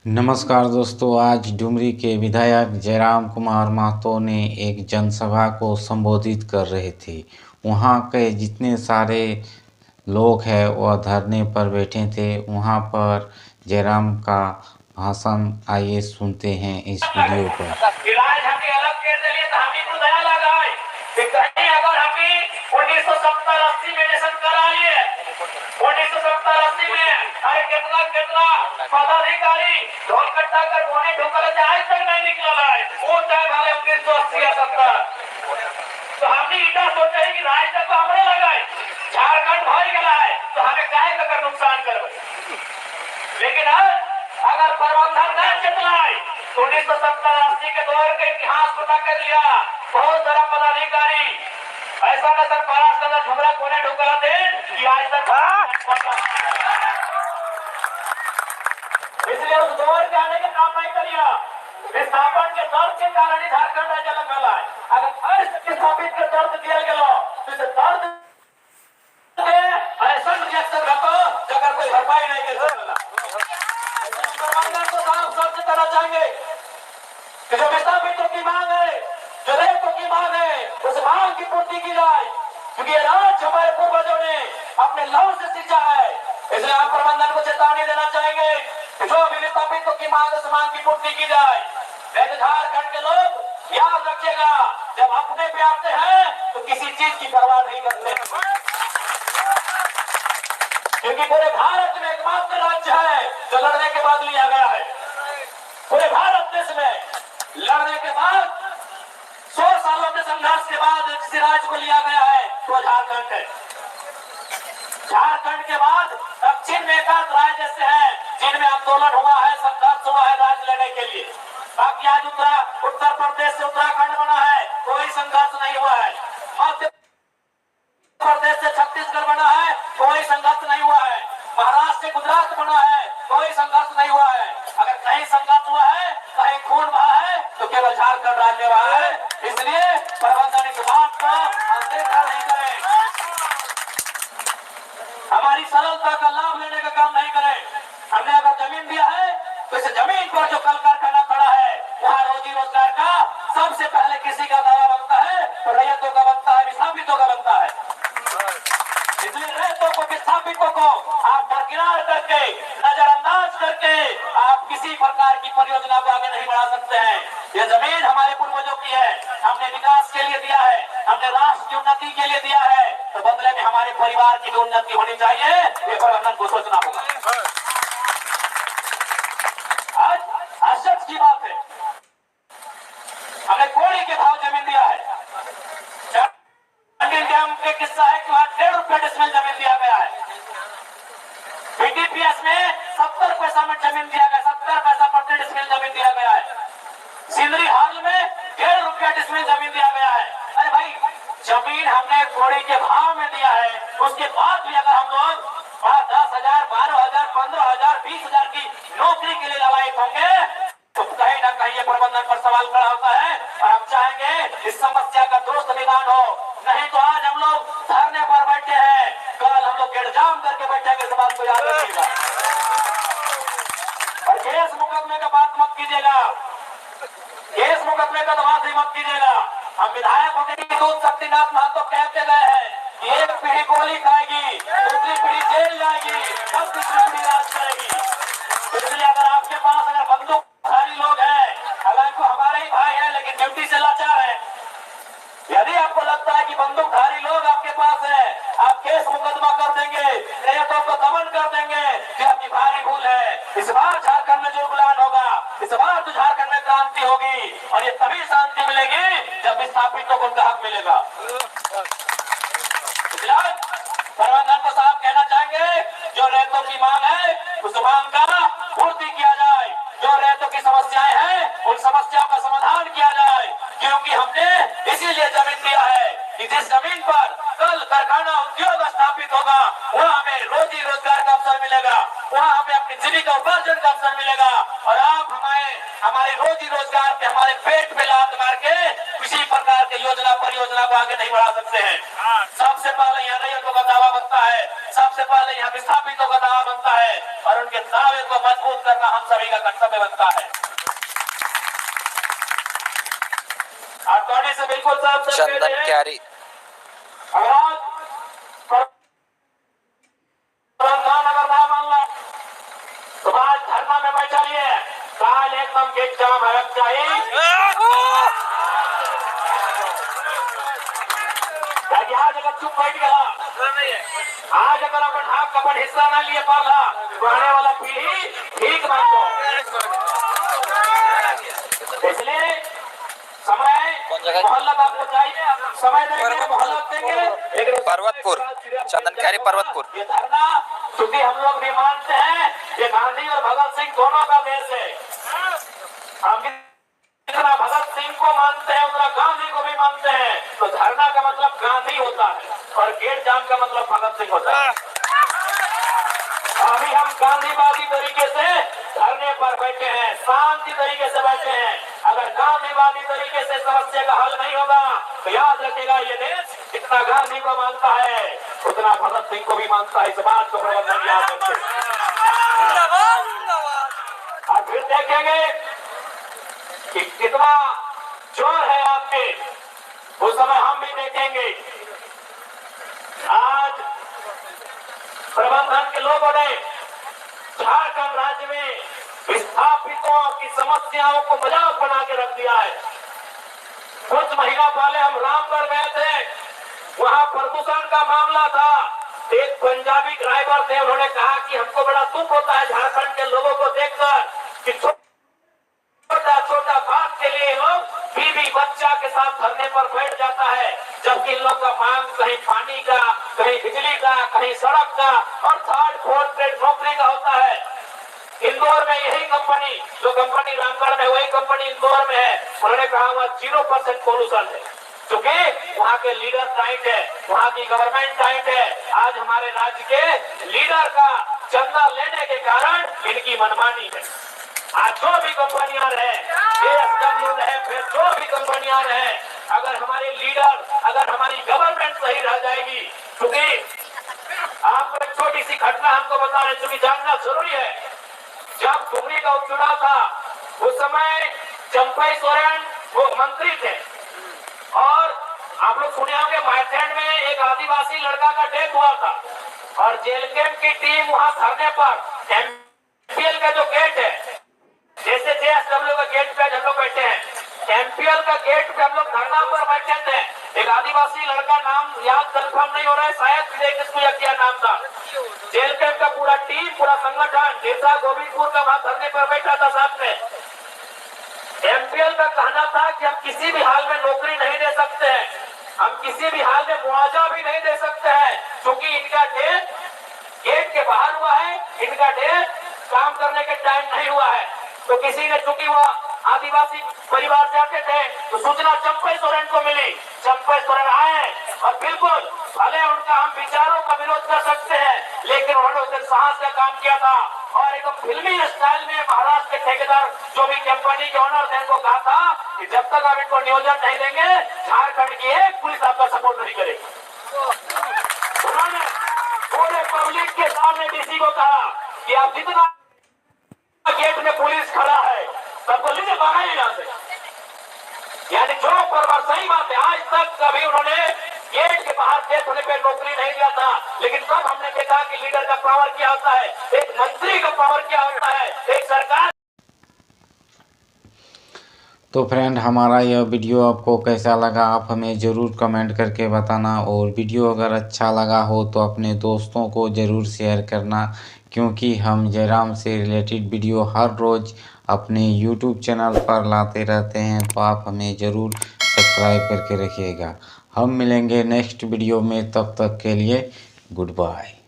नमस्कार दोस्तों, आज डुमरी के विधायक जयराम कुमार महतो ने एक जनसभा को संबोधित कर रहे थे। वहाँ के जितने सारे लोग हैं वह धरने पर बैठे थे। वहाँ पर जयराम का भाषण आइए सुनते हैं इस वीडियो पर। इलाज हमें अलग कर दिए तो हमें को दया लगा है कि कहीं अगर हमें 1970-80 में नेशन करा लिए 1970-80 में अरे कितना कितना पदाधिकारी ढोल कट्टा कर कोने ढोकर आज तक नहीं निकला है। वो टाइम हमें 1980 या 70 तो हमने इतना सोचा है कि राज्य को हमने लगाए झारखंड भर गया है तो हमें काहे का नुकसान कर। लेकिन आज अगर प्रबंधन न चतलाए 1970-80 के दौर का इतिहास पता कर लिया। बहुत सारा पदाधिकारी ऐसा न सर पास का झगड़ा कोने ढुकला थे कि आज तक इसलिए उस दौर के आने के काम नहीं करिया। विस्थापन के दर्द के कारण ही झारखंड राज्य लगा है। अगर विस्थापित के दर्द दिया गया तो इसे दर्द ऐसा रिएक्शन रखो अगर कोई भरपाई नहीं कर सकता। को साफ साफ से कहना चाहेंगे कि जो विस्थापितों की मांग है, जो रैयतों की मांग है, उस मांग की पूर्ति की जाए, क्योंकि ये राज हमारे पूर्वजों ने अपने लहू से सींचा है। इसलिए आप प्रबंधन को चेतावनी देना चाहेंगे कि जो भी विस्थापितों की मांग उस मांग की पूर्ति की जाए। झारखंड के लोग याद रखिएगा, जब अपने पे आते हैं तो किसी चीज की परवाह नहीं करते, क्योंकि पूरे भारत में एकमात्र राज्य है जो लड़ने के बाद लिया गया है। पूरे भारत देश में लड़ने के बाद 100 सालों के संघर्ष के बाद किसी राज्य को लिया गया है तो झारखंड है। झारखंड के बाद दक्षिण में एकाध राज्य ऐसे हैं जिनमें आंदोलन हुआ है, संघर्ष हुआ है राज्य लेने के लिए। बाकी आज उत्तर प्रदेश से उत्तराखंड बना है, कोई संघर्ष नहीं हुआ है। मध्य प्रदेश से छत्तीसगढ़ बना है, कोई संघर्ष नहीं हुआ है। महाराष्ट्र से गुजरात बना है, कोई संघर्ष नहीं हुआ है। अगर कहीं संघर्ष हुआ है, कहीं खून बहा है तो केवल झारखंड राज्य रहा है। इसलिए प्रबंधन इस बात को अनदेखा नहीं करें, हमारी सरलता का लाभ लेने का काम नहीं करें। हमने अगर जमीन दिया है तो इस जमीन पर जो कल कारखाना खड़ा है वहाँ रोजी रोजगार का सबसे पहले किसी का दावा बनता है तो रैयतों का बनता है, विस्थापितों का बनता है। इसलिए रैयतों को, विस्थापितों को आप बरकरार करके, नजरअंदाज करके आप किसी प्रकार की परियोजना को आगे नहीं बढ़ा सकते हैं। ये जमीन हमारे पूर्वजों की है, हमने विकास के लिए दिया है, हमने राष्ट्र की उन्नति के लिए दिया है, तो बदले में हमारे परिवार की भी उन्नति होनी चाहिए। ये प्रबंधन को सोचना होगा। आज आश्चर्य की बात है, हमने कोड़ी के भाव जमीन दिया है। डैम के किस्सा है कि वहां 1.5 रुपए डिसमिल जमीन दिया गया है। बीटीपीएस में 70 पैसा में जमीन दिया गया, 70 पैसा प्रति डिसमिल जमीन दिया गया है। सिंदरी हाल में 1.5 रुपया डिसमिल जमीन दिया गया है। अरे भाई, जमीन हमने कोड़ी के भाव में दिया है, उसके बाद भी अगर हम लोग 10,000, 12,000, 15,000, 20,000 की नौकरी के लिए ललायत होंगे तो कहीं ना कहीं ये प्रबंधन पर सवाल खड़ा होता है। और हम चाहेंगे इस समस्या का दुरुस्त निदान हो, नहीं तो आज हम लोग धरने पर बैठे हैं, कल हम लोग गेटजाम करके बैठेंगे। इस बात को याद रखिएगा। और केस मुकदमे का बात मत कीजिएगा, केस मुकदमे का बात ही मत कीजिएगा। हम विधायक होते ही दूध शक्तिनाथ महतो कहते गए हैं कि एक पीढ़ी गोली खाएगी, दूसरी पीढ़ी जेल जाएगी, तब तीसरी पीढ़ी राज करेगी। इसलिए अगर आपके पास अगर बंदूकधारी लोग हैं, हालांकि हमारे ही भाई हैं लेकिन ड्यूटी से लाचार है, यदि आपको लगता है कि बंदूकधारी लोग आपके पास है, आप केस मुकदमा कर देंगे, रैयतों को दमन कर देंगे, कि आपकी भारी भूल है। इस बार झारखंड में जुर्गुलान होगा, इस बार तो झारखंड में क्रांति होगी, और ये तभी शांति मिलेगी जब विस्थापितों को उनका हक मिलेगा। प्रबंधन को साफ कहना चाहेंगे, जो रैयतों की मांग है उस मांग का पूर्ति किया जाए, जो रैयतों की समस्याएं हैं उन समस्याओं का समाधान किया जाए। क्योंकि हमने इसीलिए जमीन दिया है कि जिस जमीन पर कल कारखाना उद्योग स्थापित होगा वहाँ हमें रोजी रोजगार का अवसर मिलेगा, वहाँ हमें अपनी जीविका उपार्जन का अवसर मिलेगा। और आप हमारे रोजी रोजगार पे, हमारे पेट पे लात मार के किसी प्रकार की योजना परियोजना योजना को आगे नहीं बढ़ा सकते हैं। सबसे पहले यहाँ रैयतों का दावा बनता है, सबसे पहले यहाँ विस्थापितों का दावा बनता है और उनके दावे को मजबूत करना हम सभी का कर्तव्य बनता है। आकाड़ी से बिल्कुल साफ चंदन क्यारी अगर ना मानना तो आज धरना में बैठा लिए काल एकदम गेट जाम है चाहिए। आज अगर चुप बैठ गया, आज अगर अपन हाथ कपड़ हिस्सा ना लिए पाला तो आने वाला पीढ़ी ठीक मान दो। इसलिए समय मोहल्ला आपको चाहिए, समय देंगे मोहल्ला देंगे। पर्वतपुर, चंदन क्यारी पर्वतपुर। ये धरना क्योंकि हम लोग भी मानते हैं ये गांधी और भगत सिंह दोनों का देश है। हम जितना भगत सिंह को मानते हैं उतना गांधी को भी मानते हैं। तो धरना का मतलब गांधी होता है और गेट जाम का मतलब भगत सिंह होता है। अभी हम गांधीवादी तरीके से धरने पर बैठे हैं, शांति तरीके से बैठे हैं। अगर गांधीवादी तरीके से समस्या का हल नहीं होगा तो याद रखेगा ये देश जितना गांधी को मानता है उतना भगत सिंह को भी मानता है। इस बात को प्रबंधन याद रखें। और फिर देखेंगे कि कितना जोर है आपके, उस समय हम भी देखेंगे। आज प्रबंधन के लोगों ने झारखंड राज्य में विस्थापितों की समस्याओं को मजाक बना के रख दिया है। कुछ महीना पहले हम रामगढ़ गए थे, वहां प्रदूषण का मामला था। एक पंजाबी ड्राइवर थे, उन्होंने कहा कि हमको बड़ा दुख होता है झारखंड के लोगों को देखकर कि छोटा छोटा बात के लिए लोग बीवी बच्चा के साथ धरने पर बैठ जाता है, जबकि इन लोग का मांग कहीं पानी का, कहीं बिजली का, कहीं सड़क का और थर्ड फोर्थ ग्रेड नौकरी का होता है। इंदौर में यही कंपनी, जो कंपनी रामगढ़ में वही कंपनी इंदौर में है, उन्होंने कहा वहाँ 0% पोल्यूशन है, क्योंकि वहाँ के लीडर टाइट है, वहाँ की गवर्नमेंट टाइट है। आज हमारे राज्य के लीडर का चंदा लेने के कारण इनकी मनमानी है। आज जो भी कंपनियां रहे, JSW रहे, फिर जो भी कंपनियां रहे, अगर हमारे लीडर, अगर हमारी गवर्नमेंट सही रह जाएगी, क्योंकि आपको एक छोटी सी घटना हमको बता रहे, क्योंकि जानना जरूरी है। जब डुमरी का उपचुनाव था उस समय चंपई सोरेन वो मंत्री थे और आप लोग सुने होंगे माइथैंड में एक आदिवासी लड़का का डेथ हुआ था और जेल कैंप की टीम वहां धरने पर MPL का जो गेट है, जैसे JSW का गेट पे हम लोग बैठे हैं, MPL का गेट पे हम लोग धरना पर बैठे थे। एक आदिवासी लड़का, नाम याद कंफर्म नहीं हो रहा है, शायद क्या नाम था। जेल कैंप का पूरा टीम, पूरा संगठन नेता गोविंदपुर का वहां धरने पर बैठा था साथ में। MPL का कहना था कि हम किसी भी हाल में नौकरी नहीं दे सकते हैं, हम किसी भी हाल में मुआवजा भी नहीं दे सकते हैं, क्योंकि इनका डेट गेट के बाहर हुआ है, इनका डेट काम करने के टाइम नहीं हुआ है। तो किसी ने, चूंकि वो आदिवासी परिवार से आते थे, तो सूचना चंपई सोरेन को मिली। चंपई सोरेन आए और बिल्कुल भले उनका हम विचारों का विरोध कर सकते हैं, लेकिन उन्होंने उस दिन साहस का काम किया था और एकदम फिल्मी स्टाइल में महाराष्ट्र के ठेकेदार जो भी कंपनी के ओनर थे उनको कहा था कि जब तक आप इनको नियोजन नहीं देंगे झारखंड की एक पुलिस आपका सपोर्ट नहीं करेगी। उन्होंने पूरे पब्लिक के सामने DC को कहा कि आप जितना गेट में पुलिस खड़ा है सबको लीजिए बाहर यहाँ से। यानी जो परवार, सही बात है, आज तक कभी उन्होंने गेट के बाहर डेथ होने पे नौकरी नहीं दिया था, लेकिन तब हमने देखा कि लीडर का पावर क्या होता है, एक मंत्री का पावर क्या होता है, एक सरकार। तो फ्रेंड, हमारा यह वीडियो आपको कैसा लगा आप हमें ज़रूर कमेंट करके बताना, और वीडियो अगर अच्छा लगा हो तो अपने दोस्तों को ज़रूर शेयर करना, क्योंकि हम जयराम से रिलेटेड वीडियो हर रोज़ अपने YouTube चैनल पर लाते रहते हैं। तो आप हमें ज़रूर सब्सक्राइब करके रखिएगा। हम मिलेंगे नेक्स्ट वीडियो में, तब तक के लिए गुड बाय।